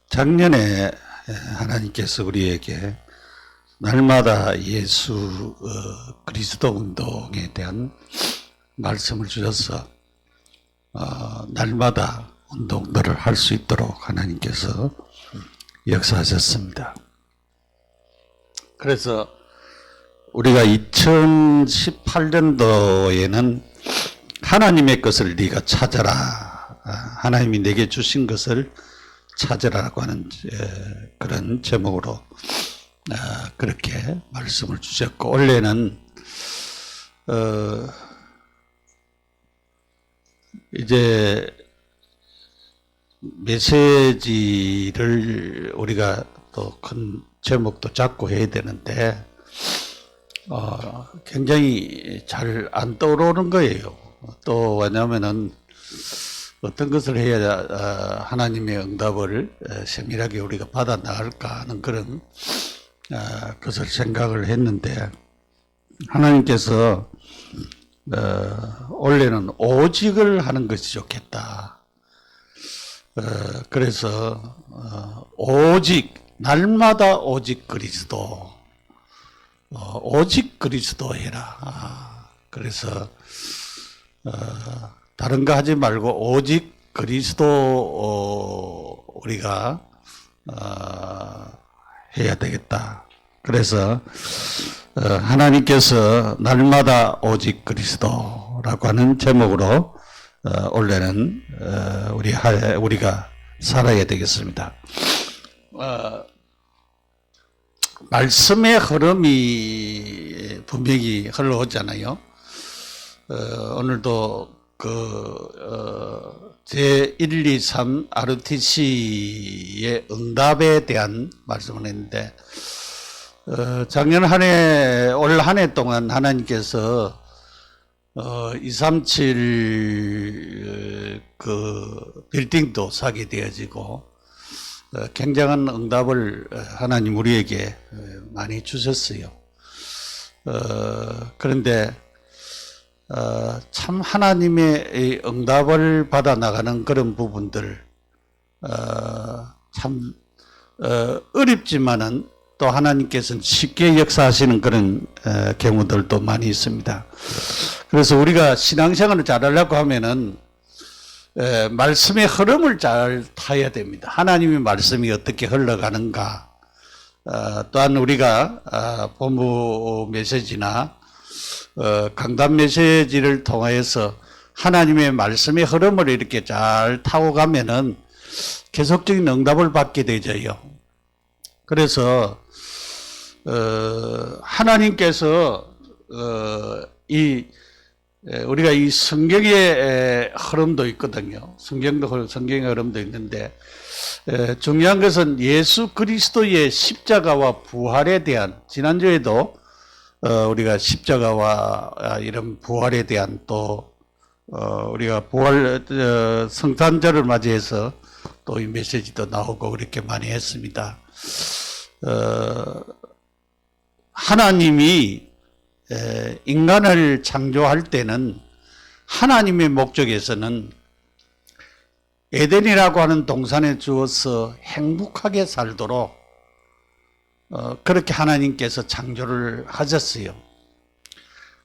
작년에 하나님께서 우리에게 날마다 예수 그리스도 운동에 대한 말씀을 주셔서 날마다 운동들을 할 수 있도록 하나님께서 역사하셨습니다. 그래서 우리가 2018년도에는 하나님의 것을 네가 찾아라, 하나님이 내게 주신 것을 찾으라고 하는 그런 제목으로 그렇게 말씀을 주셨고, 원래는 이제 메시지를 우리가 또 큰 제목도 잡고 해야 되는데 굉장히 잘 안 떠오르는 거예요. 또 왜냐하면은 어떤 것을 해야 하나님의 응답을 세밀하게 우리가 받아 나갈까 하는 그런 것을 생각을 했는데, 하나님께서 원래는 오직을 하는 것이 좋겠다. 그래서 오직, 날마다 오직 그리스도, 오직 그리스도 해라. 그래서 다른 거 하지 말고 오직 그리스도 우리가 해야 되겠다. 그래서 하나님께서 날마다 오직 그리스도라고 하는 제목으로 원래는 우리가 살아야 되겠습니다. 말씀의 흐름이 분명히 흘러오잖아요. 오늘도 제1, 2, 3 RTC의 응답에 대한 말씀을 했는데, 작년 올 한 해 동안 하나님께서 237 빌딩도 사게 되어지고 굉장한 응답을 하나님 우리에게 많이 주셨어요. 그런데 참 하나님의 응답을 받아 나가는 그런 부분들 참 어렵지만은 또 하나님께서는 쉽게 역사하시는 그런 경우들도 많이 있습니다. 그래서 우리가 신앙생활을 잘하려고 하면은 말씀의 흐름을 잘 타야 됩니다. 하나님의 말씀이 어떻게 흘러가는가, 또한 우리가 본부 메시지나 강단 메시지를 통해서 하나님의 말씀의 흐름을 이렇게 잘 타고 가면은 계속적인 응답을 받게 되죠. 그래서 하나님께서 우리가 이 성경의 흐름도 있거든요. 성경의 흐름도 있는데, 중요한 것은 예수 그리스도의 십자가와 부활에 대한, 지난주에도 우리가 십자가와 이런 부활에 대한, 또 우리가 부활 성탄절을 맞이해서 또 이 메시지도 나오고 그렇게 많이 했습니다. 하나님이 인간을 창조할 때는 하나님의 목적에서는 에덴이라고 하는 동산에 주어서 행복하게 살도록 그렇게 하나님께서 창조를 하셨어요.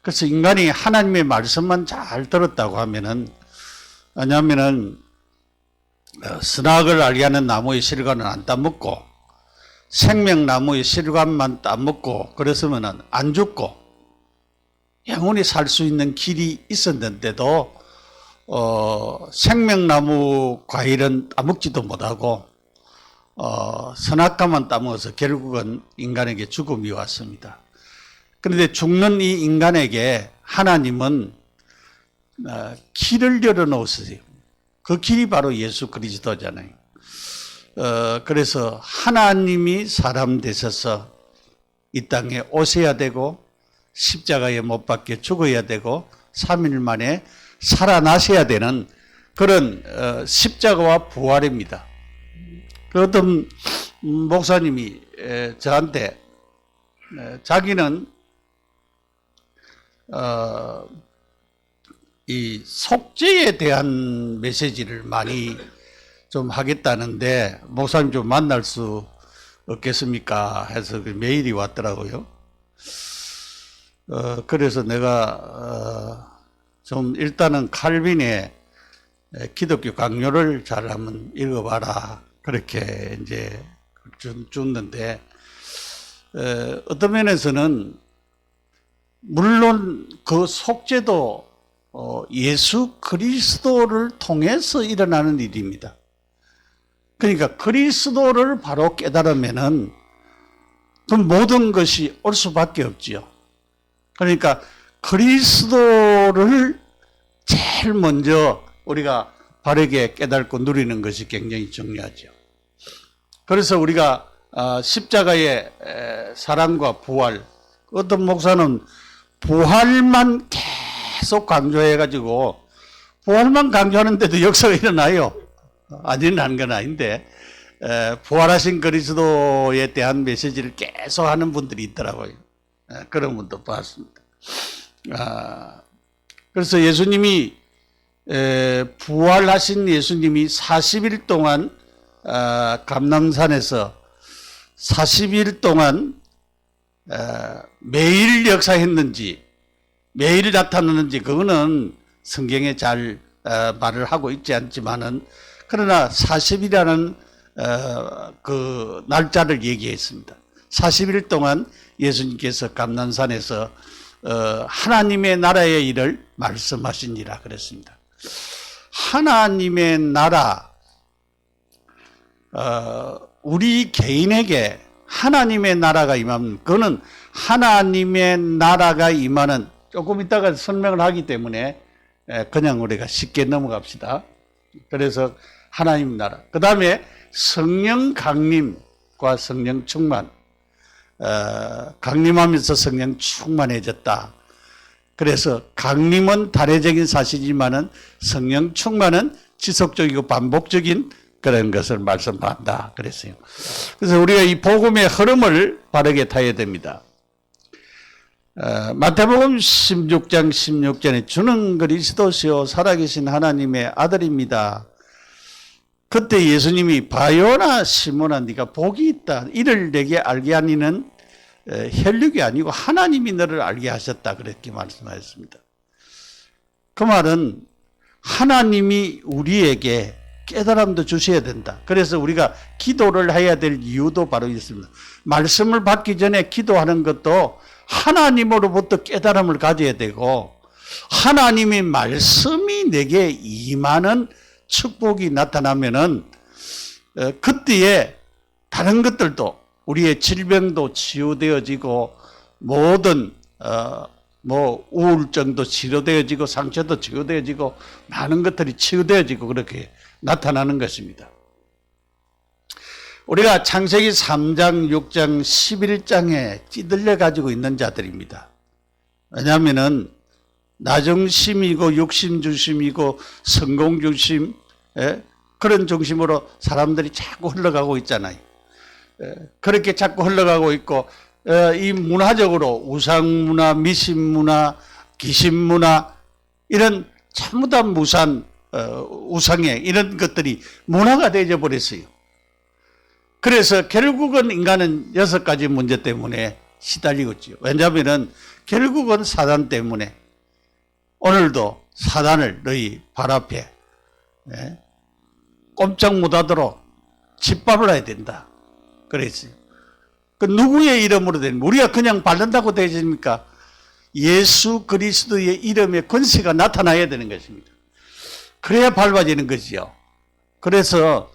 그래서 인간이 하나님의 말씀만 잘 들었다고 하면은, 왜냐하면은 선악을 알게 하는 나무의 실과는 안 따먹고 생명나무의 실과만 따먹고 그랬으면 안 죽고 영원히 살 수 있는 길이 있었는데도 생명나무 과일은 따먹지도 못하고 선악과만 따먹어서 결국은 인간에게 죽음이 왔습니다. 그런데 죽는 이 인간에게 하나님은 길을 열어놓으세요. 그 길이 바로 예수 그리스도잖아요. 그래서 하나님이 사람 되셔서 이 땅에 오셔야 되고 십자가에 못 박혀 죽어야 되고 3일 만에 살아나셔야 되는 그런 십자가와 부활입니다. 그 어떤 목사님이 저한테 자기는 이 속죄에 대한 메시지를 많이 좀 하겠다는데 목사님 좀 만날 수 없겠습니까? 해서 메일이 왔더라고요. 그래서 내가 좀 일단은 칼빈의 기독교 강요를 잘 한번 읽어봐라. 그렇게 이제 줬는데, 어떤 면에서는 물론 그 속죄도 예수 그리스도를 통해서 일어나는 일입니다. 그러니까 그리스도를 바로 깨달으면은 그 모든 것이 올 수밖에 없지요. 그러니까 그리스도를 제일 먼저 우리가 바르게 깨닫고 누리는 것이 굉장히 중요하죠. 그래서 우리가 십자가의 사랑과 부활, 어떤 목사는 부활만 계속 강조해가지고 부활만 강조하는데도 역사가 일어나요. 안 일어나는 건 아닌데 부활하신 그리스도에 대한 메시지를 계속 하는 분들이 있더라고요. 그런 분도 봤습니다. 그래서 예수님이 부활하신 예수님이 40일 동안 감람산에서 40일 동안 매일 역사했는지 매일 나타났는지 그거는 성경에 잘 말을 하고 있지 않지만은 그러나 40이라는 그 날짜를 얘기했습니다. 40일 동안 예수님께서 감람산에서 하나님의 나라의 일을 말씀하시니라 그랬습니다. 하나님의 나라, 우리 개인에게 하나님의 나라가 임하면 그거는 하나님의 나라가 임하는, 조금 이따가 설명을 하기 때문에 그냥 우리가 쉽게 넘어갑시다. 그래서 하나님 나라, 그 다음에 성령 강림과 성령 충만, 강림하면서 성령 충만해졌다. 그래서 강림은 단회적인 사실이지만은 성령 충만은 지속적이고 반복적인 그런 것을 말씀한다 그랬어요. 그래서 우리가 이 복음의 흐름을 바르게 타야 됩니다. 마태복음 16장 16절에 주는 그리스도시요 살아계신 하나님의 아들입니다. 그때 예수님이 바요나 시몬아 네가 복이 있다. 이를 내게 알게 하니는 혈육이 아니고 하나님이 너를 알게 하셨다. 그렇게 말씀하셨습니다. 그 말은 하나님이 우리에게 깨달음도 주셔야 된다. 그래서 우리가 기도를 해야 될 이유도 바로 있습니다. 말씀을 받기 전에 기도하는 것도 하나님으로부터 깨달음을 가져야 되고 하나님의 말씀이 내게 임하는 축복이 나타나면은 그때에 다른 것들도 우리의 질병도 치유되어지고 모든 우울증도 치료되어지고 상처도 치유되어지고 많은 것들이 치유되어지고 그렇게 나타나는 것입니다. 우리가 창세기 3장, 6장, 11장에 찌들려 가지고 있는 자들입니다. 왜냐하면은 나중심이고 육심중심이고 성공중심 그런 중심으로 사람들이 자꾸 흘러가고 있잖아요. 그렇게 자꾸 흘러가고 있고 이 문화적으로 우상문화, 미신문화, 귀신문화 이런 전부 다 우상에 이런 것들이 문화가 되어 버렸어요. 그래서 결국은 인간은 6가지 문제 때문에 시달리고 있죠. 왜냐하면 결국은 사단 때문에 오늘도 사단을 너희 발 앞에 꼼짝 못하도록 짓밟아야 된다. 그랬어요. 그 누구의 이름으로 되는, 우리가 그냥 바른다고 되십니까? 예수 그리스도의 이름의 권세가 나타나야 되는 것입니다. 그래야 밟아지는 것이요. 그래서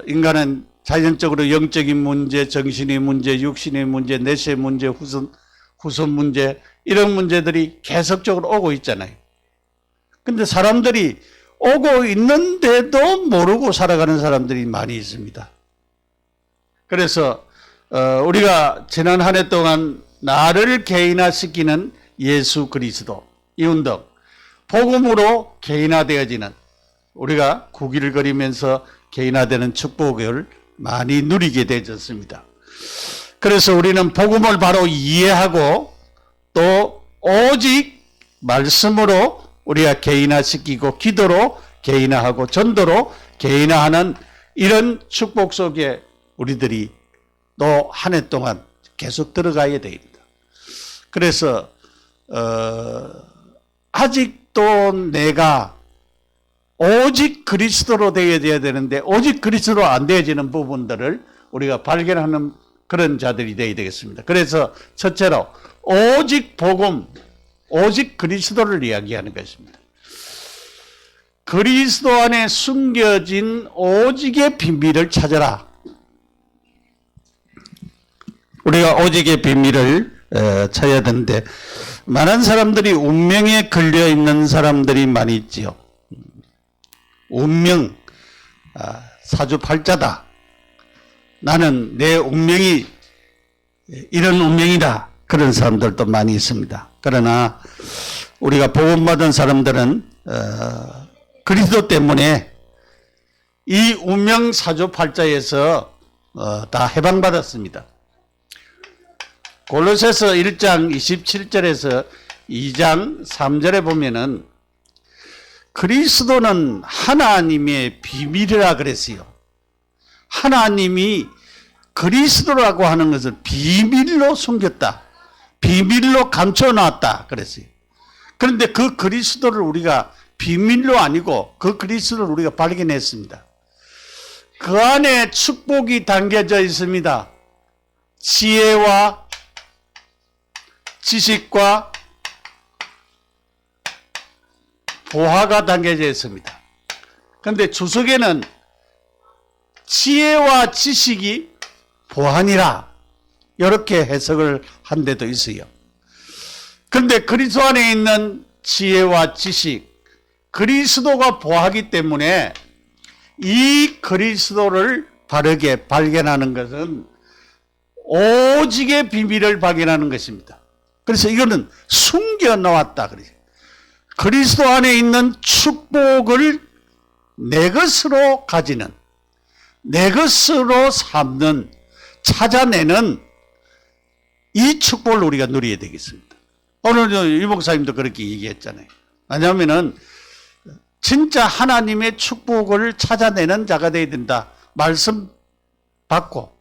인간은 자연적으로 영적인 문제, 정신의 문제, 육신의 문제, 내세 문제, 후손 문제 이런 문제들이 계속적으로 오고 있잖아요. 근데 사람들이 오고 있는데도 모르고 살아가는 사람들이 많이 있습니다. 그래서 우리가 지난 한 해 동안 나를 개인화시키는 예수 그리스도 이 운동, 복음으로 개인화되어지는, 우리가 구기를 거리면서 개인화되는 축복을 많이 누리게 되었습니다. 그래서 우리는 복음을 바로 이해하고 또 오직 말씀으로 우리가 개인화시키고 기도로 개인화하고 전도로 개인화하는 이런 축복 속에 우리들이 또 한 해 동안 계속 들어가야 됩니다. 그래서 아직도 내가 오직 그리스도로 되어야 되는데 오직 그리스도로 안 되어지는 부분들을 우리가 발견하는 그런 자들이 되어야 되겠습니다. 그래서 첫째로 오직 복음, 오직 그리스도를 이야기하는 것입니다. 그리스도 안에 숨겨진 오직의 비밀을 찾아라. 우리가 오직의 비밀을 찾아야 되는데 많은 사람들이 운명에 걸려 있는 사람들이 많이 있지요. 운명, 사주팔자다. 나는 내 운명이 이런 운명이다. 그런 사람들도 많이 있습니다. 그러나 우리가 복음받은 사람들은 그리스도 때문에 이 운명 사주팔자에서 다 해방받았습니다. 골로새서 1장 27절에서 2장 3절에 보면은 그리스도는 하나님의 비밀이라 그랬어요. 하나님이 그리스도라고 하는 것을 비밀로 숨겼다. 비밀로 감춰놨다. 그랬어요. 그런데 그 그리스도를 우리가 비밀로 아니고 그 그리스도를 우리가 발견했습니다. 그 안에 축복이 담겨져 있습니다. 지혜와 지식과 보화가 담겨져 있습니다. 그런데 주석에는 지혜와 지식이 보화니라 이렇게 해석을 한 데도 있어요. 그런데 그리스도 안에 있는 지혜와 지식, 그리스도가 보화기 때문에 이 그리스도를 바르게 발견하는 것은 오직의 비밀을 발견하는 것입니다. 그래서 이거는 숨겨 놓았다 그래요. 그리스도 안에 있는 축복을 내 것으로 가지는, 내 것으로 삼는, 찾아내는 이 축복을 우리가 누려야 되겠습니다. 오늘 이 목사님도 그렇게 얘기했잖아요. 왜냐하면은 진짜 하나님의 축복을 찾아내는 자가 되어야 된다. 말씀 받고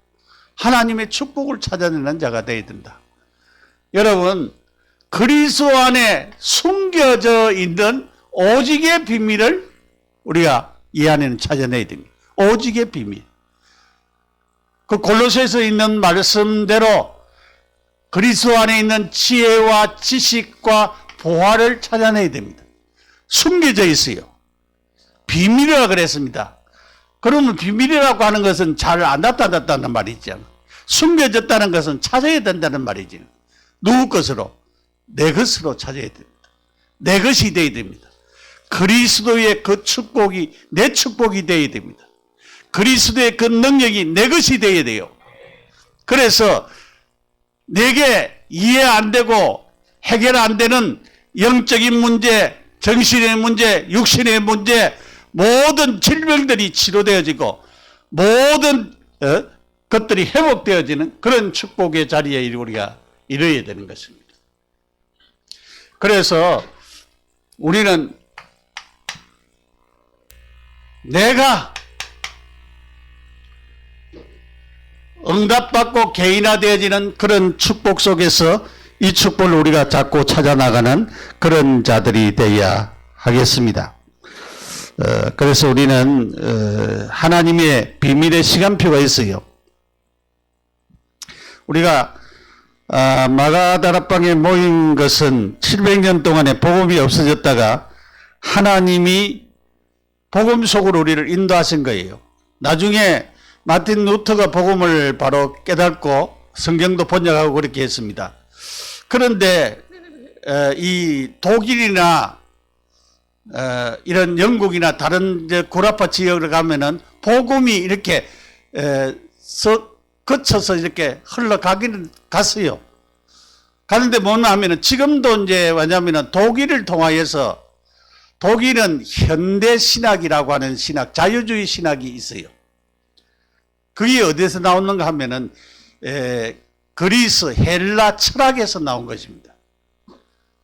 하나님의 축복을 찾아내는 자가 되어야 된다. 여러분, 그리스도 안에 숨겨져 있는 오직의 비밀을 우리가 이 안에는 찾아내야 됩니다. 오직의 비밀. 그 골로새서 있는 말씀대로 그리스도 안에 있는 지혜와 지식과 보화를 찾아내야 됩니다. 숨겨져 있어요. 비밀이라고 그랬습니다. 그러면 비밀이라고 하는 것은 잘 안 나타났다는 말이 있잖아. 숨겨졌다는 것은 찾아야 된다는 말이지. 누구 것으로? 내 것으로 찾아야 됩니다. 내 것이 되어야 됩니다. 그리스도의 그 축복이 내 축복이 되어야 됩니다. 그리스도의 그 능력이 내 것이 되어야 돼요. 그래서 내게 이해 안 되고 해결 안 되는 영적인 문제, 정신의 문제, 육신의 문제, 모든 질병들이 치료되어지고 모든 것들이 회복되어지는 그런 축복의 자리에 우리가 이뤄야 되는 것입니다. 그래서 우리는 내가 응답받고 개인화되어지는 그런 축복 속에서 이 축복을 우리가 자꾸 찾아나가는 그런 자들이 되어야 하겠습니다. 그래서 우리는 하나님의 비밀의 시간표가 있어요. 우리가 마가다락방에 모인 것은 700년 동안에 복음이 없어졌다가 하나님이 복음 속으로 우리를 인도하신 거예요. 나중에 마틴 루터가 복음을 바로 깨닫고 성경도 번역하고 그렇게 했습니다. 그런데 이 독일이나 이런 영국이나 다른 구라파 지역을 가면은 복음이 이렇게 거쳐서 이렇게 흘러가기는 갔어요. 가는데 뭐냐 하면은 지금도 이제 왜냐하면은 독일을 통하여서 독일은 현대 신학이라고 하는 신학, 자유주의 신학이 있어요. 그게 어디서 나오는가 하면은 그리스, 헬라 철학에서 나온 것입니다.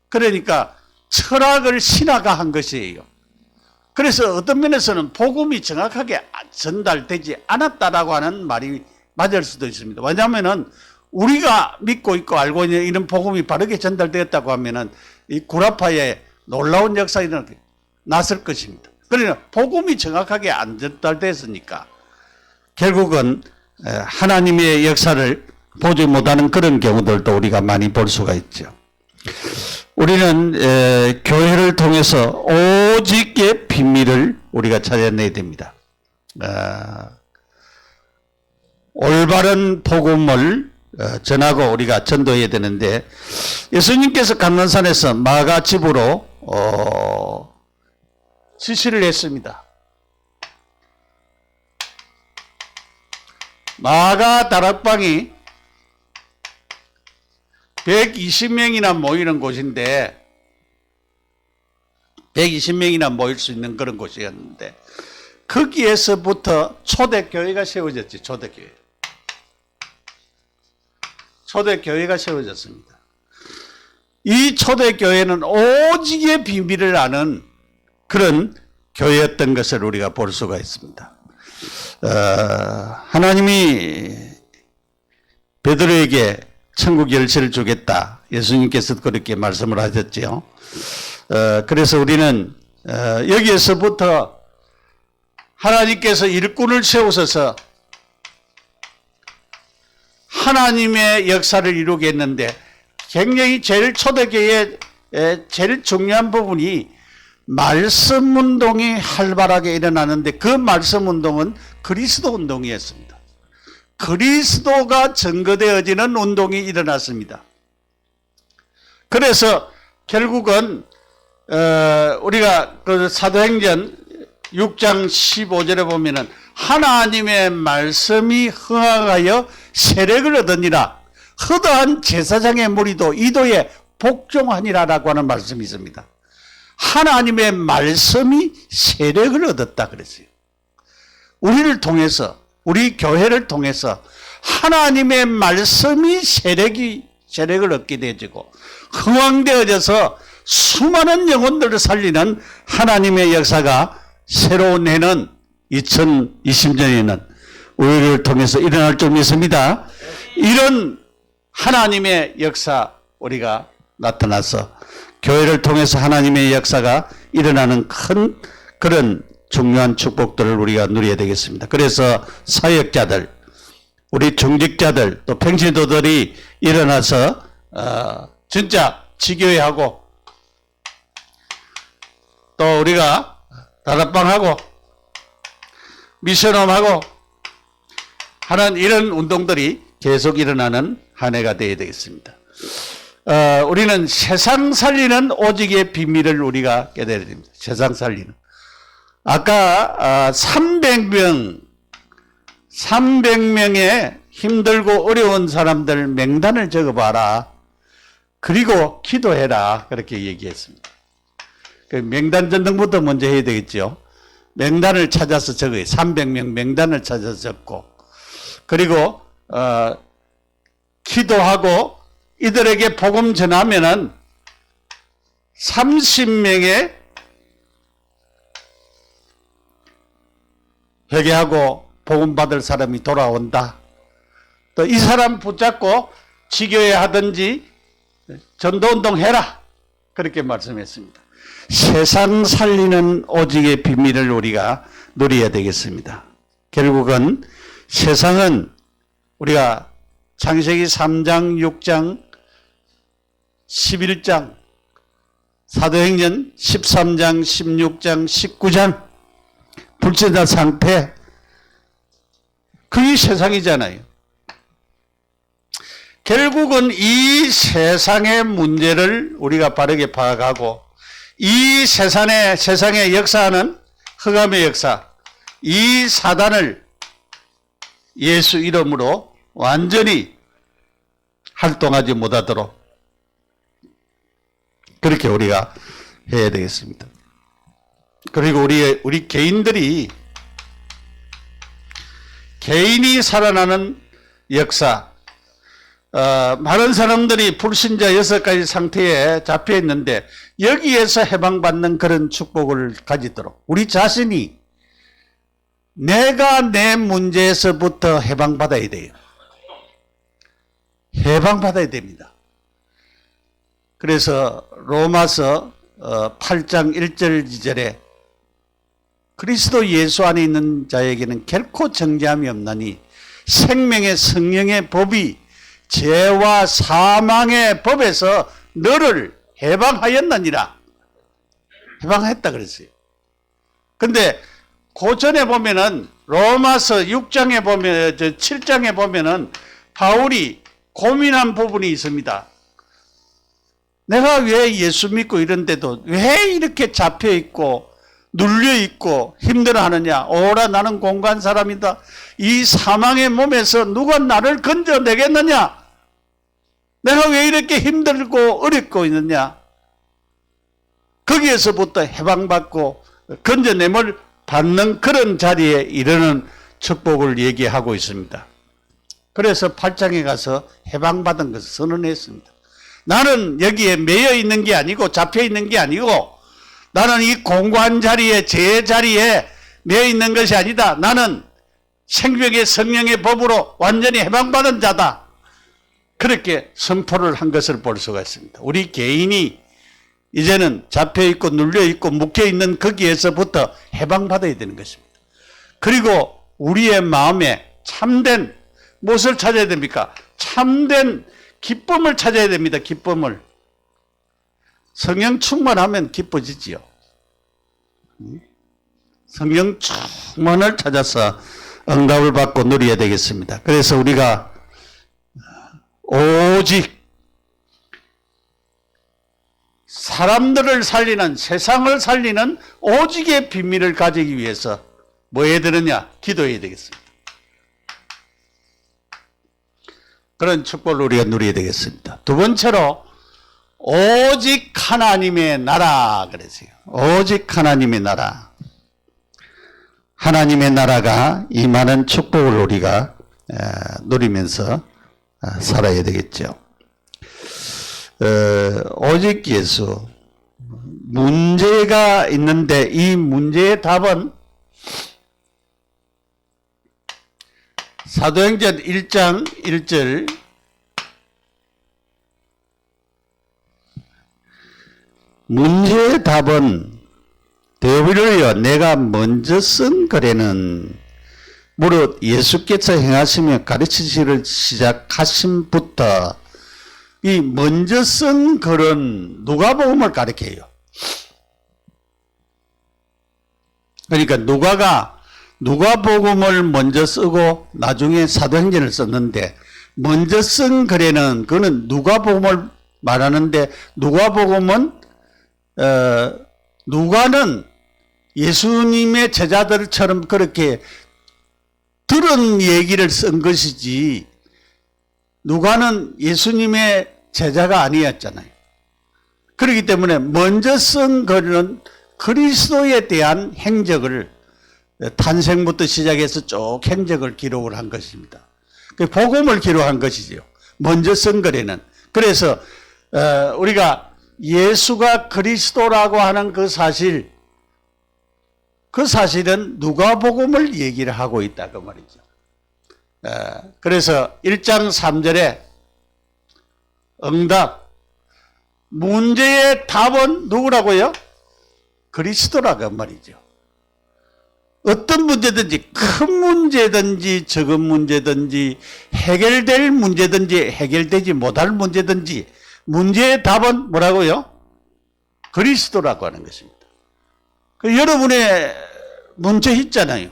그러니까 철학을 신화화한 것이에요. 그래서 어떤 면에서는 복음이 정확하게 전달되지 않았다라고 하는 말이 맞을 수도 있습니다. 왜냐하면은 우리가 믿고 있고 알고 있는 이런 복음이 바르게 전달되었다고 하면은 이 구라파에 놀라운 역사가 났을 것입니다. 그러나 복음이 정확하게 안 전달됐으니까 결국은 하나님의 역사를 보지 못하는 그런 경우들도 우리가 많이 볼 수가 있죠. 우리는 교회를 통해서 오직의 비밀을 우리가 찾아내야 됩니다. 올바른 복음을 전하고 우리가 전도해야 되는데, 예수님께서 감난산에서 마가 집으로 지시를 했습니다. 마가 다락방이 120명이나 모이는 곳인데, 120명이나 모일 수 있는 그런 곳이었는데, 거기에서부터 초대교회가 세워졌지. 초대교회가 세워졌습니다. 이 초대교회는 오직의 비밀을 아는 그런 교회였던 것을 우리가 볼 수가 있습니다. 하나님이 베드로에게 천국 열쇠를 주겠다. 예수님께서 그렇게 말씀을 하셨지요. 그래서 우리는 여기에서부터 하나님께서 일꾼을 세우셔서 하나님의 역사를 이루겠는데, 굉장히 제일 초대교회의 제일 중요한 부분이 말씀 운동이 활발하게 일어나는데, 그 말씀 운동은 그리스도 운동이었습니다. 그리스도가 증거되어지는 운동이 일어났습니다. 그래서 결국은 우리가 그 사도행전 6장 15절에 보면은 하나님의 말씀이 흥하여 세력을 얻으니라, 허다한 제사장의 무리도 이도에 복종하니라라고 하는 말씀이 있습니다. 하나님의 말씀이 세력을 얻었다 그랬어요. 우리를 통해서, 우리 교회를 통해서 하나님의 말씀이 세력을 얻게 되어지고 흥왕되어져서 수많은 영혼들을 살리는 하나님의 역사가 새로운 해는 2020년에는 우리를 통해서 일어날 줄 믿습니다. 이런 하나님의 역사 우리가 나타나서 교회를 통해서 하나님의 역사가 일어나는 큰 그런 중요한 축복들을 우리가 누려야 되겠습니다. 그래서 사역자들, 우리 중직자들, 또 평신도들이 일어나서 진짜 지교회하고 또 우리가 다락방하고 미션홈하고 하는 이런 운동들이 계속 일어나는 한 해가 되어야 되겠습니다. 우리는 세상 살리는 오직의 비밀을 우리가 깨달아야 됩니다. 세상 살리는. 아까 300명의 힘들고 어려운 사람들 명단을 적어봐라. 그리고 기도해라. 그렇게 얘기했습니다. 그 명단 전등부터 먼저 해야 되겠죠. 명단을 찾아서 적어요. 300명 명단을 찾아서 적고, 그리고 기도하고 이들에게 복음 전하면은 30명의 회개하고 복음 받을 사람이 돌아온다. 또 이 사람 붙잡고 지교회 하든지 전도운동 해라. 그렇게 말씀했습니다. 세상 살리는 오직의 비밀을 우리가 누려야 되겠습니다. 결국은 세상은 우리가 창세기 3장, 6장, 11장, 사도행전 13장, 16장, 19장, 불제자 상태, 그게 세상이잖아요. 결국은 이 세상의 문제를 우리가 바르게 파악하고 이 세상의 역사는 흑암의 역사, 이 사단을 예수 이름으로 완전히 활동하지 못하도록 그렇게 우리가 해야 되겠습니다. 그리고 우리 개인이 살아나는 역사, 많은 사람들이 불신자 6가지 상태에 잡혀 있는데 여기에서 해방받는 그런 축복을 가지도록 우리 자신이 내가 내 문제에서부터 해방받아야 돼요. 해방받아야 됩니다. 그래서 로마서 8장 1절 2절에 그리스도 예수 안에 있는 자에게는 결코 정죄함이 없나니 생명의 성령의 법이 죄와 사망의 법에서 너를 해방하였느니라. 해방했다 그랬어요. 근데 그 전에 보면은 로마서 6장에 보면 7장에 보면은 바울이 고민한 부분이 있습니다. 내가 왜 예수 믿고 이런데도 왜 이렇게 잡혀 있고 눌려 있고 힘들어하느냐? 오라 나는 공고한 사람이다. 이 사망의 몸에서 누가 나를 건져내겠느냐? 내가 왜 이렇게 힘들고 어렵고 있느냐? 거기에서부터 해방받고 건져냄을 받는 그런 자리에 이르는 축복을 얘기하고 있습니다. 그래서 8장에 가서 해방받은 것을 선언했습니다. 나는 여기에 매여 있는 게 아니고 잡혀 있는 게 아니고 나는 이 공고한 자리에 제 자리에 매여 있는 것이 아니다. 나는 생명의 성령의 법으로 완전히 해방받은 자다. 그렇게 선포를 한 것을 볼 수가 있습니다. 우리 개인이 이제는 잡혀있고 눌려있고 묶여있는 거기에서부터 해방받아야 되는 것입니다. 그리고 우리의 마음에 참된 무엇을 찾아야 됩니까? 참된 기쁨을 찾아야 됩니다. 기쁨을. 성령 충만하면 기뻐지지요. 성령 충만을 찾아서 응답을 받고 누려야 되겠습니다. 그래서 우리가 오직 사람들을 살리는, 세상을 살리는 오직의 비밀을 가지기 위해서 뭐 해야 되느냐? 기도해야 되겠습니다. 그런 축복을 우리가 누려야 되겠습니다. 두 번째로 오직 하나님의 나라 그랬어요. 오직 하나님의 나라. 하나님의 나라가 임하는 축복을 우리가 누리면서 살아야 되겠죠. 오직 예수. 문제가 있는데 이 문제의 답은 사도행전 1장 1절 문제의 답은 대비를요 내가 먼저 쓴 글에는 무릇 예수께서 행하시며 가르치시기를 시작하심부터 이 먼저 쓴 글은 누가복음을 가리켜요. 그러니까 누가복음을 먼저 쓰고 나중에 사도행전을 썼는데 먼저 쓴 글에는 그는 누가복음을 말하는데 누가복음은 누가는 예수님의 제자들처럼 그렇게 들은 얘기를 쓴 것이지 누가는 예수님의 제자가 아니었잖아요. 그렇기 때문에 먼저 쓴 글은 그리스도에 대한 행적을 탄생부터 시작해서 쭉 행적을 기록을 한 것입니다. 복음을 기록한 것이죠. 먼저 쓴 글에는. 그래서 우리가 예수가 그리스도라고 하는 그 사실은 누가복음을 얘기를 하고 있다 그 말이죠. 그래서 1장 3절에 응답 문제의 답은 누구라고요? 그리스도라고 말이죠. 어떤 문제든지 큰 문제든지 적은 문제든지 해결될 문제든지 해결되지 못할 문제든지 문제의 답은 뭐라고요? 그리스도라고 하는 것입니다. 여러분의 문제 있잖아요.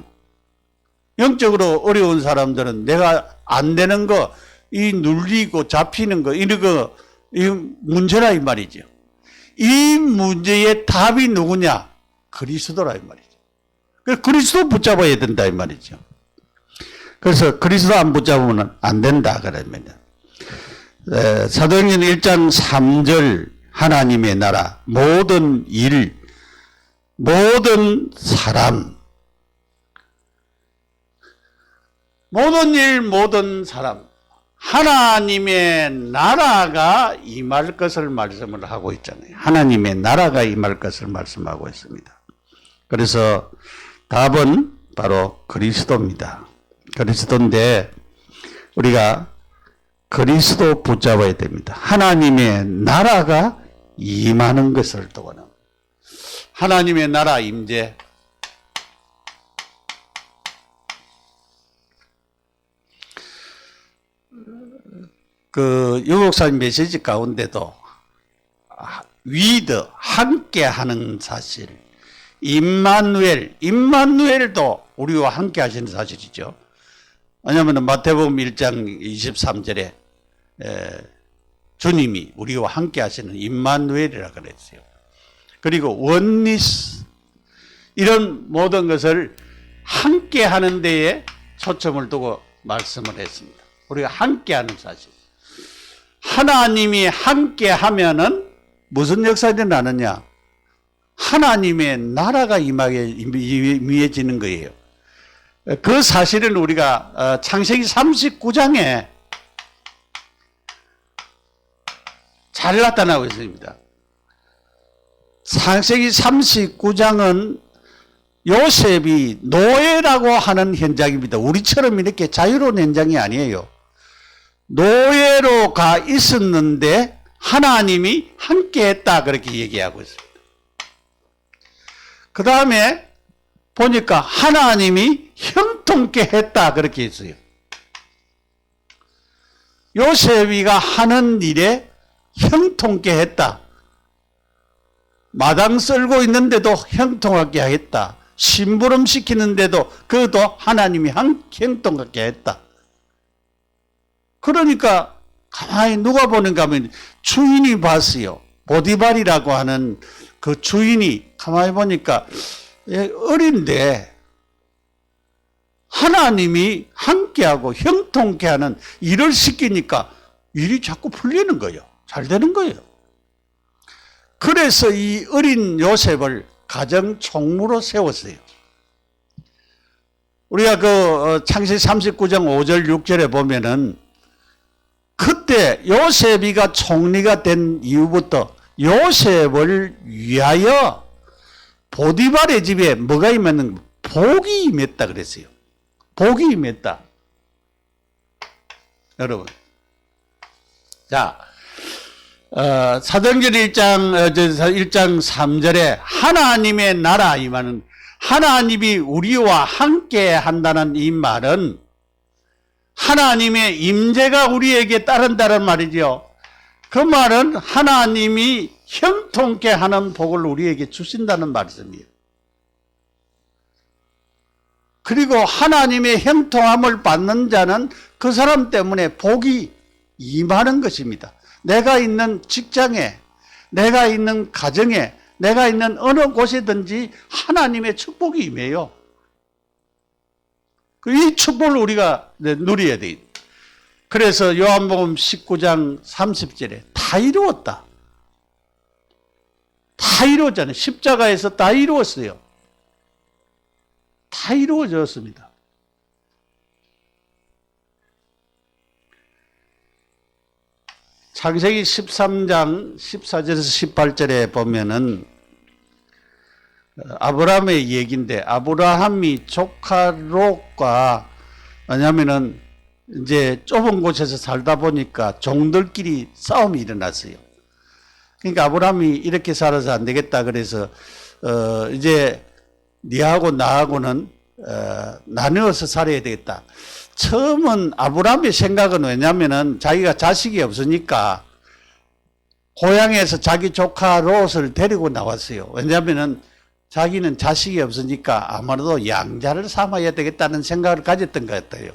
영적으로 어려운 사람들은 내가 안 되는 거, 이 눌리고 잡히는 거, 이런 거, 이 문제라 이 말이죠. 이 문제의 답이 누구냐? 그리스도라 이 말이죠. 그래서 그리스도 붙잡아야 된다 이 말이죠. 그래서 그리스도 안 붙잡으면 안 된다 그러면 사도행전 1장 3절 하나님의 나라 모든 일 모든 사람 모든 일 모든 사람 하나님의 나라가 임할 것을 말씀을 하고 있잖아요. 하나님의 나라가 임할 것을 말씀하고 있습니다. 그래서 답은 바로 그리스도입니다. 그리스도인데 우리가 그리스도 붙잡아야 됩니다. 하나님의 나라가 임하는 것을 또는 하나님의 나라 임재. 그 유목사님 메시지 가운데도 위드 함께하는 사실, 임마누엘도 우리와 함께하시는 사실이죠. 왜냐하면 마태복음 1장 23절에 주님이 우리와 함께하시는 임마누엘이라 그랬어요. 그리고 원리스 이런 모든 것을 함께하는 데에 초점을 두고 말씀을 했습니다. 우리가 함께하는 사실. 하나님이 함께하면은 무슨 역사가 일어나느냐? 하나님의 나라가 임해지는 거예요. 그 사실은 우리가 창세기 39장에 잘 나타나고 있습니다. 창세기 39장은 요셉이 노예라고 하는 현장입니다. 우리처럼 이렇게 자유로운 현장이 아니에요. 노예로 가 있었는데 하나님이 함께했다 그렇게 얘기하고 있습니다. 그 다음에 보니까 하나님이 형통케 했다 그렇게 했어요. 요셉이가 하는 일에 형통케 했다. 마당 썰고 있는데도 형통하게 하겠다. 심부름 시키는데도 그것도 하나님이 형통하게 했다. 그러니까 가만히 누가 보는가 하면 주인이 봤어요. 보디발이라고 하는 그 주인이 가만히 보니까 어린데 하나님이 함께하고 형통케 하는 일을 시키니까 일이 자꾸 풀리는 거예요. 잘 되는 거예요. 그래서 이 어린 요셉을 가정 총무로 세웠어요. 우리가 그 창세기 39장 5절 6절에 보면은 그때 요셉이가 총리가 된 이후부터 요셉을 위하여 보디발의 집에 뭐가 임했는 복이 임했다 그랬어요. 복이 임했다. 여러분. 자, 사도행전 1장 3절에 하나님의 나라 이 말은 하나님이 우리와 함께 한다는 이 말은 하나님의 임재가 우리에게 따른다는 말이죠. 그 말은 하나님이 형통케 하는 복을 우리에게 주신다는 말씀이에요. 그리고 하나님의 형통함을 받는 자는 그 사람 때문에 복이 임하는 것입니다. 내가 있는 직장에, 내가 있는 가정에, 내가 있는 어느 곳이든지 하나님의 축복이 임해요. 이 축복을 우리가 누려야 돼요. 그래서 요한복음 19장 30절에 다 이루었다. 다 이루었잖아요. 십자가에서 다 이루었어요. 다 이루어졌습니다. 창세기 13장 14절에서 18절에 보면은 아브라함의 얘기인데 아브라함이 조카 롯과 왜냐하면은 이제 좁은 곳에서 살다 보니까 종들끼리 싸움이 일어났어요. 그러니까 아브라함이 이렇게 살아서 안 되겠다 그래서 이제 니하고 나하고는 나누어서 살아야 되겠다. 처음은 아브라함의 생각은 왜냐하면은 자기가 자식이 없으니까 고향에서 자기 조카 롯을 데리고 나왔어요. 왜냐하면은 자기는 자식이 없으니까 아무래도 양자를 삼아야 되겠다는 생각을 가졌던 것 같아요.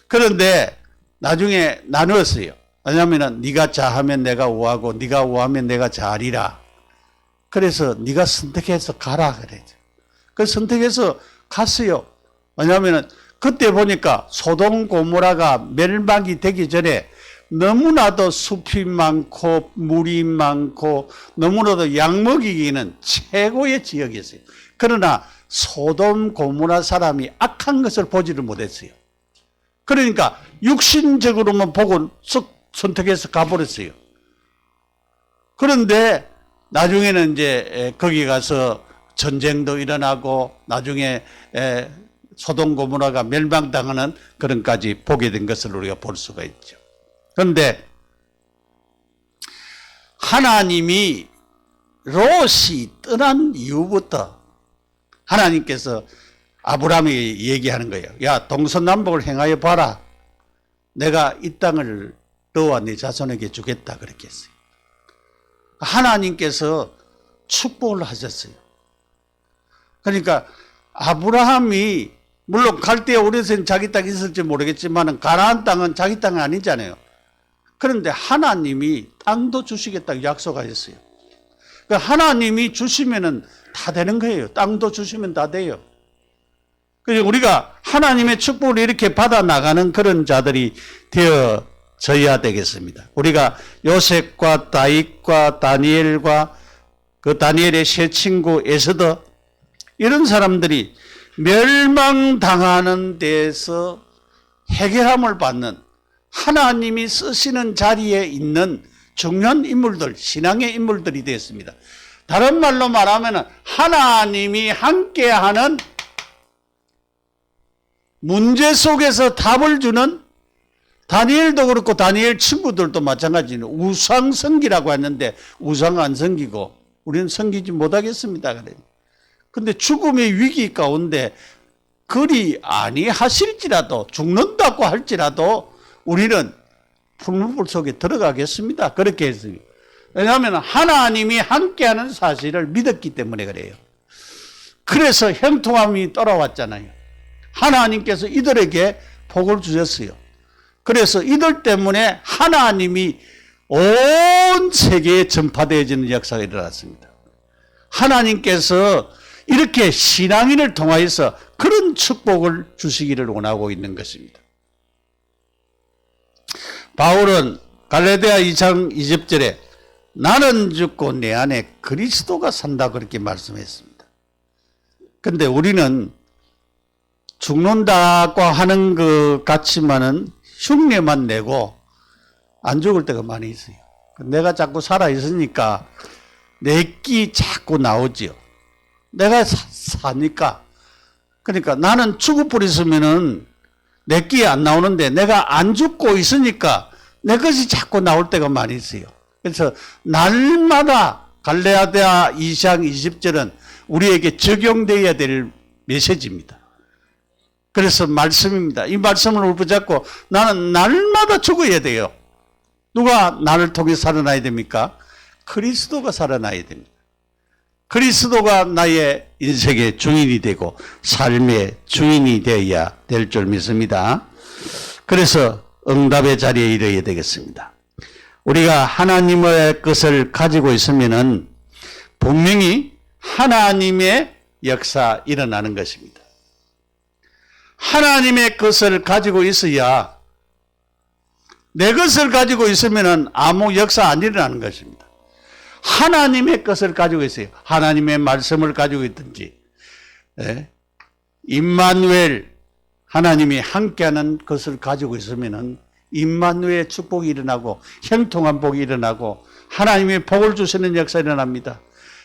그런데 나중에 나누었어요. 왜냐하면 네가 자하면 내가 우하고 네가 우하면 내가 자하리라. 그래서 네가 선택해서 가라 그래죠. 그래서 선택해서 갔어요. 왜냐하면 그때 보니까 소돔 고모라가 멸망이 되기 전에 너무나도 숲이 많고 물이 많고 너무나도 약 먹이기는 최고의 지역이었어요. 그러나 소돔 고모라 사람이 악한 것을 보지를 못했어요. 그러니까 육신적으로만 보고 선택해서 가버렸어요. 그런데 나중에는 이제 거기 가서 전쟁도 일어나고 나중에 소돔 고모라가 멸망당하는 그런까지 보게 된 것을 우리가 볼 수가 있죠. 그런데 하나님이 롯이 떠난 이후부터 하나님께서 아브라함에게 얘기하는 거예요. 야, 동서남북을 행하여 봐라. 내가 이 땅을 너와 네 자손에게 주겠다 그렇게 했어요. 하나님께서 축복을 하셨어요. 그러니까 아브라함이 물론 갈대아 우르에서는 자기 땅이 있을지 모르겠지만 가나안 땅은 자기 땅이 아니잖아요. 그런데 하나님이 땅도 주시겠다고 약속하셨어요. 그러니까 하나님이 주시면은 다 되는 거예요. 땅도 주시면 다 돼요. 그래서 우리가 하나님의 축복을 이렇게 받아 나가는 그런 자들이 되어져야 되겠습니다. 우리가 요셉과 다윗과 다니엘과 그 다니엘의 세 친구 에스더 이런 사람들이 멸망당하는 데에서 해결함을 받는 하나님이 쓰시는 자리에 있는 중요한 인물들, 신앙의 인물들이 되었습니다. 다른 말로 말하면 하나님이 함께하는 문제 속에서 답을 주는 다니엘도 그렇고 다니엘 친구들도 마찬가지로 우상 섬기라고 했는데 우상 안 섬기고 우리는 섬기지 못하겠습니다. 그래. 근데 죽음의 위기 가운데 그리 아니하실지라도 죽는다고 할지라도 우리는 풀무불 속에 들어가겠습니다. 그렇게 했어요. 왜냐하면 하나님이 함께하는 사실을 믿었기 때문에 그래요. 그래서 형통함이 돌아왔잖아요. 하나님께서 이들에게 복을 주셨어요. 그래서 이들 때문에 하나님이 온 세계에 전파되어지는 역사가 일어났습니다. 하나님께서 이렇게 신앙인을 통하여서 그런 축복을 주시기를 원하고 있는 것입니다. 바울은 갈라디아 2장 20절에 나는 죽고 내 안에 그리스도가 산다 그렇게 말씀했습니다. 그런데 우리는 죽는다고 하는 것 같지만은 흉내만 내고 안 죽을 때가 많이 있어요. 내가 자꾸 살아있으니까 내 끼 자꾸 나오지요. 내가 사니까. 그러니까 나는 죽어버렸으면은 내 끼 안 나오는데 내가 안 죽고 있으니까 내 것이 자꾸 나올 때가 많이 있어요. 그래서 날마다 갈라디아 2장 20절은 우리에게 적용되어야 될 메시지입니다. 그래서 말씀입니다. 이 말씀을 붙잡고 나는 날마다 죽어야 돼요. 누가 나를 통해 살아나야 됩니까? 그리스도가 살아나야 됩니다. 그리스도가 나의 인생의 주인이 되고 삶의 주인이 되어야 될 줄 믿습니다. 그래서 응답의 자리에 이르게 되겠습니다. 우리가 하나님의 것을 가지고 있으면은 분명히 하나님의 역사 일어나는 것입니다. 하나님의 것을 가지고 있어야 내 것을 가지고 있으면은 아무 역사 안 일어나는 것입니다. 하나님의 것을 가지고 있어요. 하나님의 말씀을 가지고 있든지, 임마누엘 하나님이 함께하는 것을 가지고 있으면은 임마누엘의 축복이 일어나고 형통한 복이 일어나고 하나님의 복을 주시는 역사 일어납니다.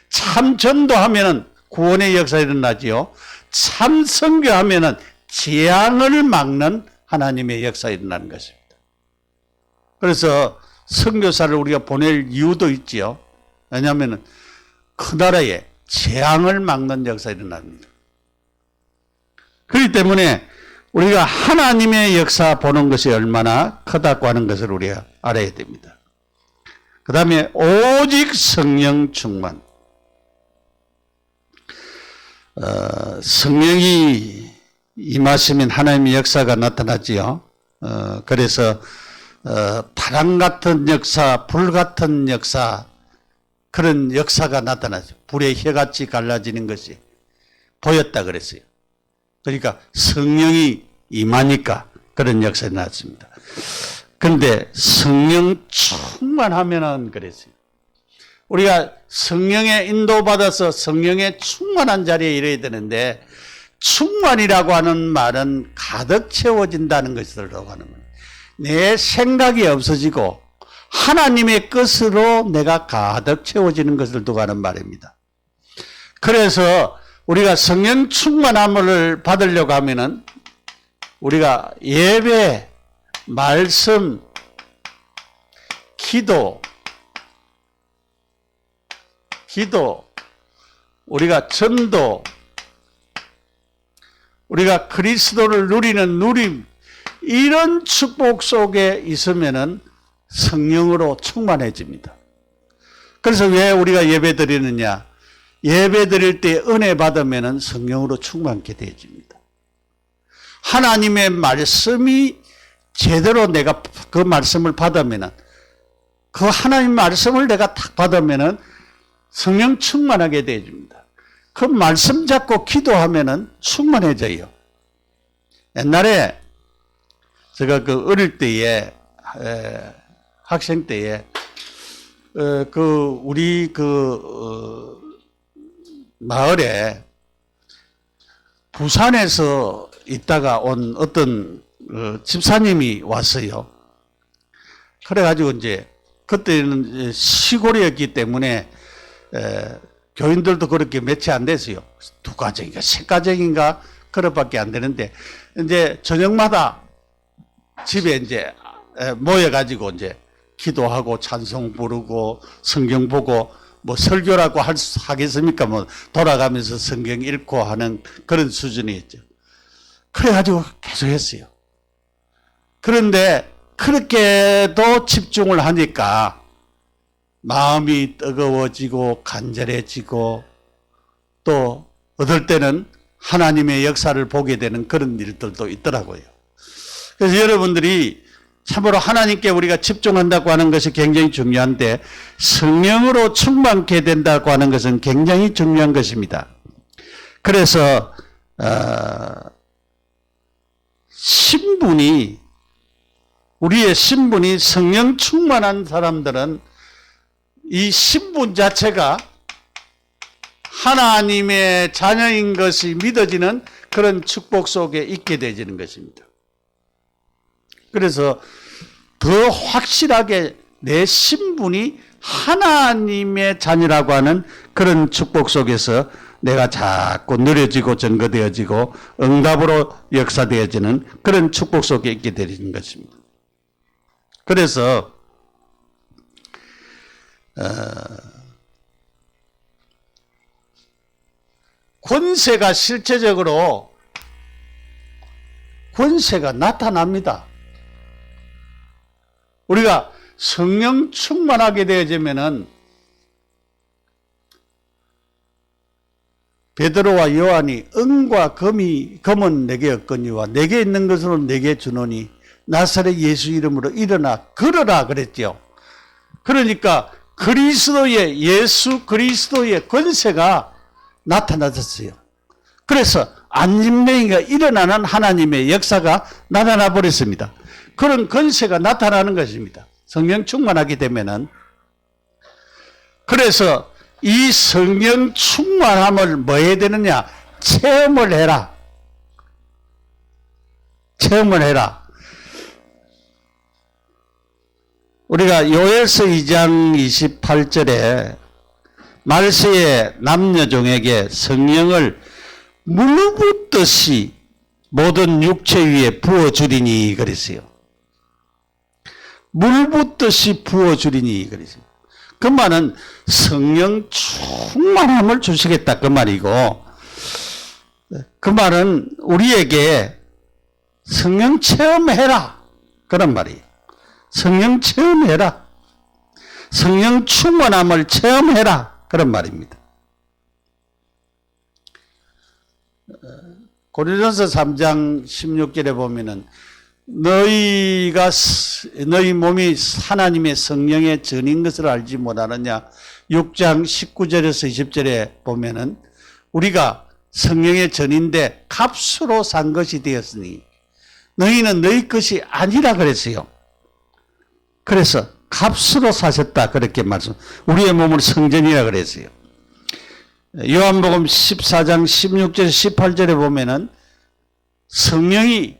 참 전도하면은 구원의 역사 일어나지요. 참 선교하면은 재앙을 막는 하나님의 역사 일어나는 것입니다. 그래서 선교사를 우리가 보낼 이유도 있지요. 왜냐하면 그 나라에 재앙을 막는 역사 일어납니다. 그렇기 때문에 우리가 하나님의 역사 보는 것이 얼마나 크다고 하는 것을 우리가 알아야 됩니다. 그 다음에 오직 성령 충만. 성령이 임하시면 하나님의 역사가 나타나지요. 그래서 바람 같은 역사, 불 같은 역사, 그런 역사가 나타나죠. 불의 혀같이 갈라지는 것이 보였다 그랬어요. 그러니까 성령이 임하니까 그런 역사가 나왔습니다. 그런데 성령 충만하면은 그랬어요. 우리가 성령의 인도받아서 성령의 충만한 자리에 이르야 되는데 충만이라고 하는 말은 가득 채워진다는 것이라고 하는 거예요. 내 생각이 없어지고 하나님의 것으로 내가 가득 채워지는 것을 두고 하는 말입니다. 그래서 우리가 성령 충만함을 받으려고 하면은 우리가 예배, 말씀, 기도, 우리가 전도, 우리가 그리스도를 누리는 누림, 이런 축복 속에 있으면은 성령으로 충만해집니다. 그래서 왜 우리가 예배 드리느냐? 예배 드릴 때 은혜 받으면은 성령으로 충만케 되어집니다. 하나님의 말씀이 제대로 내가 그 말씀을 받으면은, 그 하나님 말씀을 내가 딱 받으면은 성령 충만하게 되어집니다. 그 말씀 잡고 기도하면은 충만해져요. 옛날에 제가 그 어릴 때에, 학생 때에, 우리 마을에 부산에서 있다가 온 어떤 집사님이 왔어요. 그래가지고 이제 그때는 시골이었기 때문에 교인들도 그렇게 몇이 안 됐어요. 2가정인가 3가정인가 그릇밖에 안 되는데 이제 저녁마다 집에 이제 모여가지고 이제 기도하고 찬송 부르고 성경 보고 뭐 설교라고 하겠습니까? 뭐 돌아가면서 성경 읽고 하는 그런 수준이었죠. 그래가지고 계속 했어요. 그런데 그렇게도 집중을 하니까 마음이 뜨거워지고 간절해지고 또 어떨 때는 하나님의 역사를 보게 되는 그런 일들도 있더라고요. 그래서 여러분들이 참으로 하나님께 우리가 집중한다고 하는 것이 굉장히 중요한데 성령으로 충만케 된다고 하는 것은 굉장히 중요한 것입니다. 그래서 신분이, 우리의 신분이 성령 충만한 사람들은 이 신분 자체가 하나님의 자녀인 것이 믿어지는 그런 축복 속에 있게 되지는 것입니다. 그래서 더 확실하게 내 신분이 하나님의 자녀라고 하는 그런 축복 속에서 내가 자꾸 누려지고 증거되어지고 응답으로 역사되어지는 그런 축복 속에 있게 되는 것입니다. 그래서 권세가 실제적으로 권세가 나타납니다. 우리가 성령 충만하게 되어지면은 베드로와 요한이 은과 금은 내게 없거니와 내게 있는 것으로 내게 주노니 나사렛 예수 이름으로 일어나 걸어라 그랬죠. 그러니까 예수 그리스도의 권세가 나타나졌어요. 그래서 안진뱅이가 일어나는 하나님의 역사가 나타나 버렸습니다. 그런 권세가 나타나는 것입니다. 성령 충만하게 되면은. 그래서 이 성령 충만함을 뭐 해야 되느냐? 체험을 해라. 체험을 해라. 우리가 요엘서 2장 28절에 말세에 남녀종에게 성령을 물 붓듯이 모든 육체 위에 부어주리니 그랬어요. 물 붓듯이 부어주리니 그랬어요. 그 말은 성령 충만함을 주시겠다 그 말이고, 그 말은 우리에게 성령 체험해라 그런 말이에요. 성령 체험해라. 성령 충만함을 체험해라 그런 말입니다. 고린도전서 3장 16절에 보면은 너희 몸이 하나님의 성령의 전인 것을 알지 못하느냐. 6장 19절에서 20절에 보면은 우리가 성령의 전인데 값으로 산 것이 되었으니 너희는 너희 것이 아니라 그랬어요. 그래서 값으로 사셨다 그렇게 말씀. 우리의 몸을 성전이라 그랬어요. 요한복음 14장 16절 18절에 보면은 성령이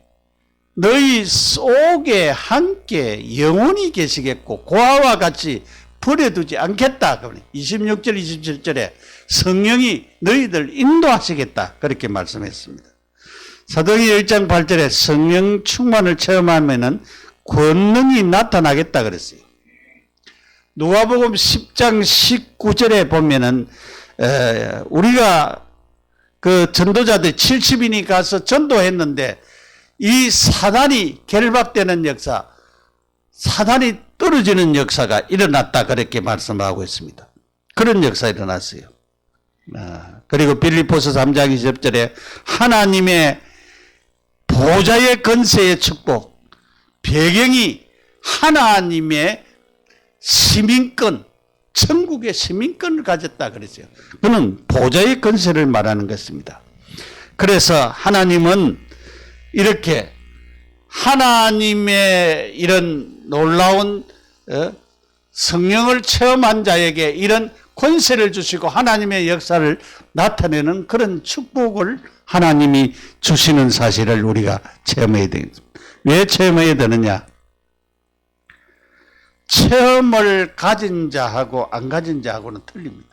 너희 속에 함께 영원히 계시겠고 고아와 같이 버려두지 않겠다. 26절 27절에 성령이 너희들 인도하시겠다. 그렇게 말씀했습니다. 사도행전 1장 8절에 성령 충만을 체험하면은 권능이 나타나겠다 그랬어요. 누가복음 10장 19절에 보면은 우리가 그 전도자들 70인이 가서 전도했는데 이 사단이 결박되는 역사, 사단이 떨어지는 역사가 일어났다 그렇게 말씀하고 있습니다. 그런 역사 일어났어요. 그리고 빌립보서 3장 20절에 하나님의 보좌의 권세의 축복, 배경이 하나님의 시민권, 천국의 시민권을 가졌다 그랬어요. 그는 보좌의 권세를 말하는 것입니다. 그래서 하나님은 이렇게 하나님의 이런 놀라운 성령을 체험한 자에게 이런 권세를 주시고 하나님의 역사를 나타내는 그런 축복을 하나님이 주시는 사실을 우리가 체험해야 되겠습니다. 왜 체험해야 되느냐? 체험을 가진 자하고 안 가진 자하고는 틀립니다.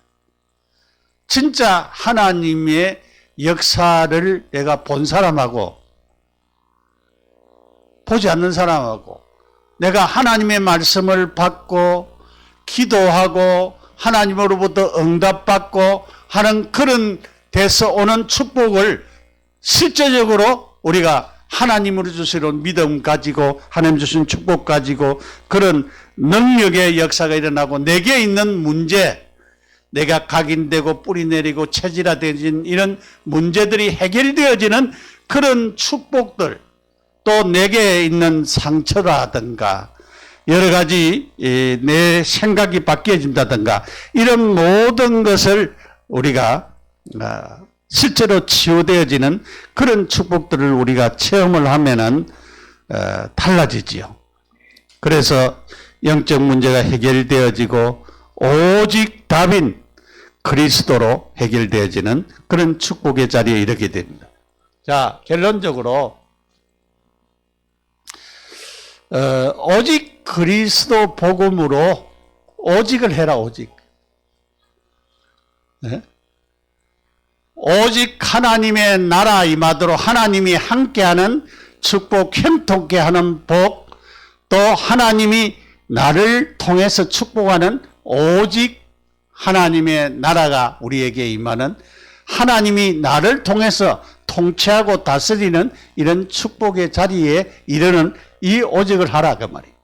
진짜 하나님의 역사를 내가 본 사람하고 보지 않는 사람하고 내가 하나님의 말씀을 받고 기도하고 하나님으로부터 응답받고 하는 그런 데서 오는 축복을 실제적으로 우리가 하나님으로 주시는 믿음 가지고 하나님 주신 축복 가지고 그런 능력의 역사가 일어나고 내게 있는 문제, 내가 각인되고 뿌리 내리고 체질화되어진 이런 문제들이 해결되어지는 그런 축복들, 또 내게 있는 상처라든가 여러 가지 내 생각이 바뀌어진다든가 이런 모든 것을 우리가 실제로 치유되어지는 그런 축복들을 우리가 체험을 하면은 달라지지요. 그래서 영적 문제가 해결되어지고 오직 답인 그리스도로 해결되어지는 그런 축복의 자리에 이르게 됩니다. 자, 결론적으로 오직 그리스도 복음으로 오직을 해라. 오직. 네? 오직 하나님의 나라 임하도록 하나님이 함께하는 축복, 형통케 하는 복, 또 하나님이 나를 통해서 축복하는 오직 하나님의 나라가 우리에게 임하는 하나님이 나를 통해서 통치하고 다스리는 이런 축복의 자리에 이르는 이 오직을 하라 그 말이에요.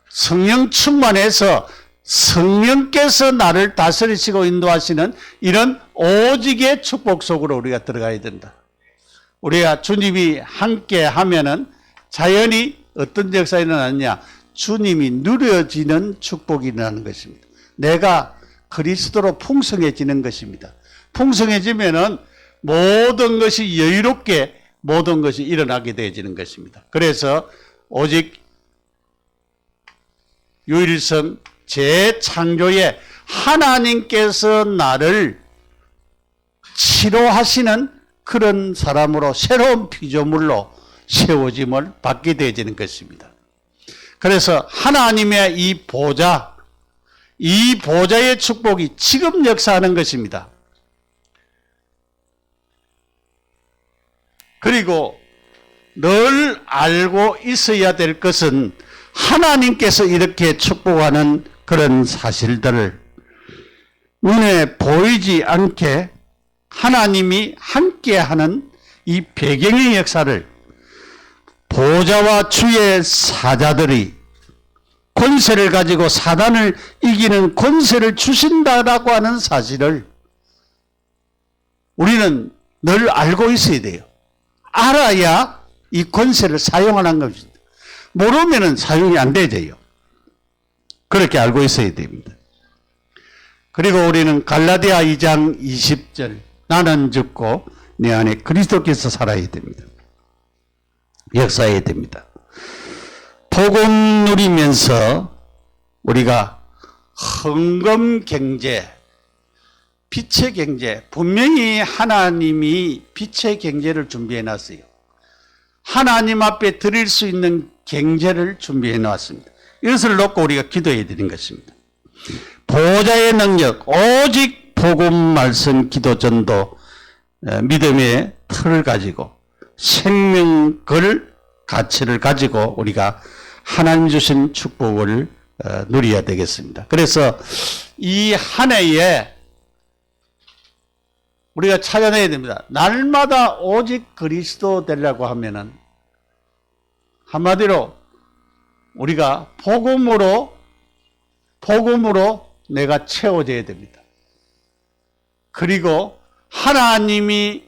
성령 충만해서 성령께서 나를 다스리시고 인도하시는 이런 오직의 축복 속으로 우리가 들어가야 된다. 우리가 주님이 함께 하면은 자연히 어떤 역사가 일어나느냐? 주님이 누려지는 축복이 일어나는 것입니다. 내가 그리스도로 풍성해지는 것입니다. 풍성해지면은 모든 것이 여유롭게 모든 것이 일어나게 되어지는 것입니다. 그래서 오직 유일성 재창조에 하나님께서 나를 치료하시는 그런 사람으로 새로운 피조물로 세워짐을 받게 되어지는 것입니다. 그래서 하나님의 이 보좌, 이 보좌의 축복이 지금 역사하는 것입니다. 그리고 늘 알고 있어야 될 것은 하나님께서 이렇게 축복하는 그런 사실들을 눈에 보이지 않게 하나님이 함께하는 이 배경의 역사를 보좌와 주의 사자들이 권세를 가지고 사단을 이기는 권세를 주신다라고 하는 사실을 우리는 늘 알고 있어야 돼요. 알아야 이 권세를 사용하는 것입니다. 모르면 사용이 안 되죠. 그렇게 알고 있어야 됩니다. 그리고 우리는 갈라디아 2장 20절 나는 죽고 내 안에 그리스도께서 살아야 됩니다. 역사해야 됩니다. 복음 누리면서 우리가 헌금 경제, 빛의 경제, 분명히 하나님이 빛의 경제를 준비해 놨어요. 하나님 앞에 드릴 수 있는 경제를 준비해 놨습니다. 이것을 놓고 우리가 기도해 드린 것입니다. 보호자의 능력, 오직 복음 말씀 기도 전도 믿음의 틀을 가지고 생명걸 가치를 가지고 우리가 하나님 주신 축복을 누려야 되겠습니다. 그래서 이 한 해에 우리가 찾아내야 됩니다. 날마다 오직 그리스도 되려고 하면은 한마디로 우리가 복음으로 내가 채워져야 됩니다. 그리고 하나님이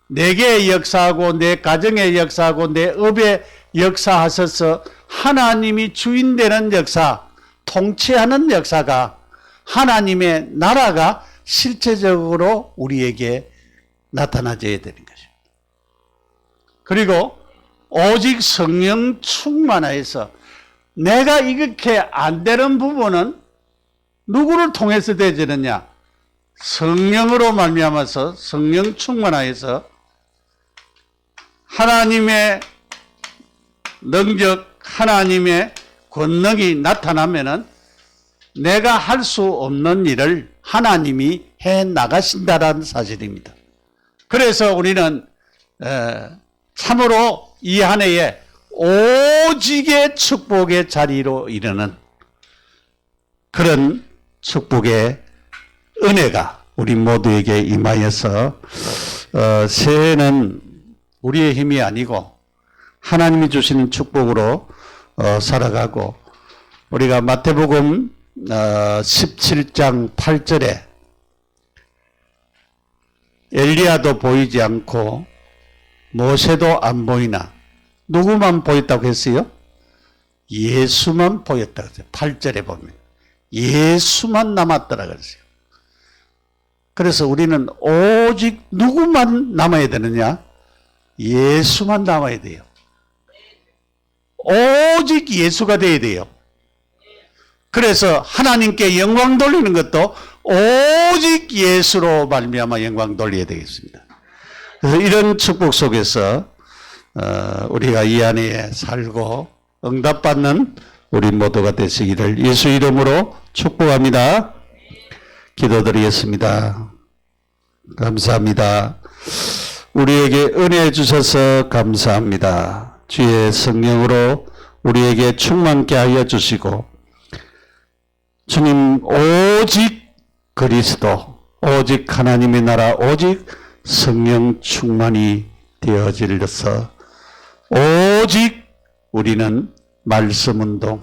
내게 역사하고 내 가정에 역사하고 내 업에 역사하셔서 하나님이 주인 되는 역사, 통치하는 역사가 하나님의 나라가 실제적으로 우리에게 나타나져야 되는 것입니다. 그리고 오직 성령 충만하여서 내가 이렇게 안 되는 부분은 누구를 통해서 되지느냐? 성령으로 말미암아서 성령 충만하여서 하나님의 능력, 하나님의 권능이 나타나면은 내가 할 수 없는 일을 하나님이 해 나가신다라는 사실입니다. 그래서 우리는 참으로 이 한 해에 오직의 축복의 자리로 이르는 그런 축복의 은혜가 우리 모두에게 임하여서 새해는 우리의 힘이 아니고 하나님이 주시는 축복으로 살아가고 우리가 마태복음 17장 8절에 엘리야도 보이지 않고 모세도 안 보이나 누구만 보였다고 했어요? 예수만 보였다고 했어요. 8절에 보면 예수만 남았더라 그랬어요. 그래서 우리는 오직 누구만 남아야 되느냐? 예수만 남아야 돼요. 오직 예수가 돼야 돼요. 그래서 하나님께 영광 돌리는 것도 오직 예수로 말미암아 영광 돌려야 되겠습니다. 그래서 이런 축복 속에서 우리가 이 안에 살고 응답받는 우리 모두가 되시기를 예수 이름으로 축복합니다. 기도드리겠습니다. 감사합니다. 우리에게 은혜 주셔서 감사합니다. 주의 성령으로 우리에게 충만케 하여 주시고 주님 오직 그리스도, 오직 하나님의 나라, 오직 성령 충만이 되어질러서 오직 우리는 말씀 운동,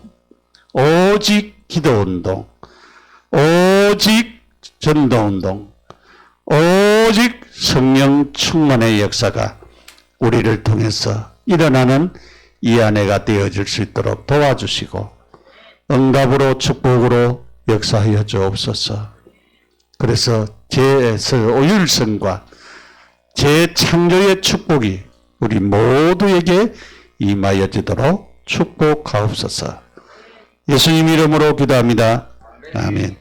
오직 기도 운동, 오직 전도 운동, 오직 성령 충만의 역사가 우리를 통해서 일어나는 이 한 해가 되어질 수 있도록 도와주시고 응답으로 축복으로 역사하여 주옵소서. 그래서 제오율성과 재창조의 축복이 우리 모두에게 임하여지도록 축복하옵소서. 예수님 이름으로 기도합니다. 아멘.